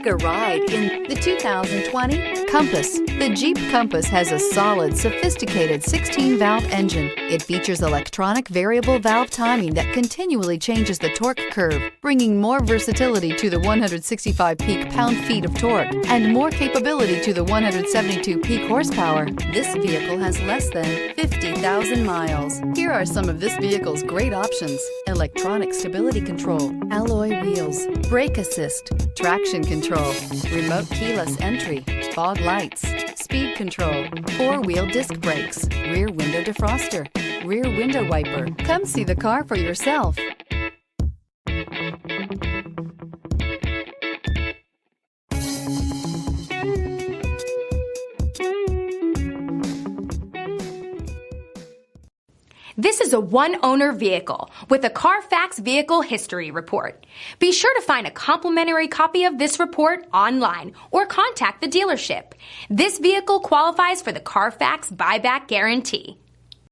Take a ride in the 2020 Compass. The Jeep Compass has a solid, sophisticated 16-valve engine. It features electronic variable valve timing that continually changes the torque curve, bringing more versatility to the 165 peak pound-feet of torque and more capability to the 172 peak horsepower. This vehicle has less than 50,000 miles. Here are some of this vehicle's great options: electronic stability control, alloy wheels, brake assist, traction control, remote keyless entry, fog lights, speed control, four-wheel disc brakes, rear window defroster, rear window wiper. Come see the car for yourself. This is a one-owner vehicle with a Carfax Vehicle History Report. Be sure to find a complimentary copy of this report online or contact the dealership. This vehicle qualifies for the Carfax Buyback Guarantee.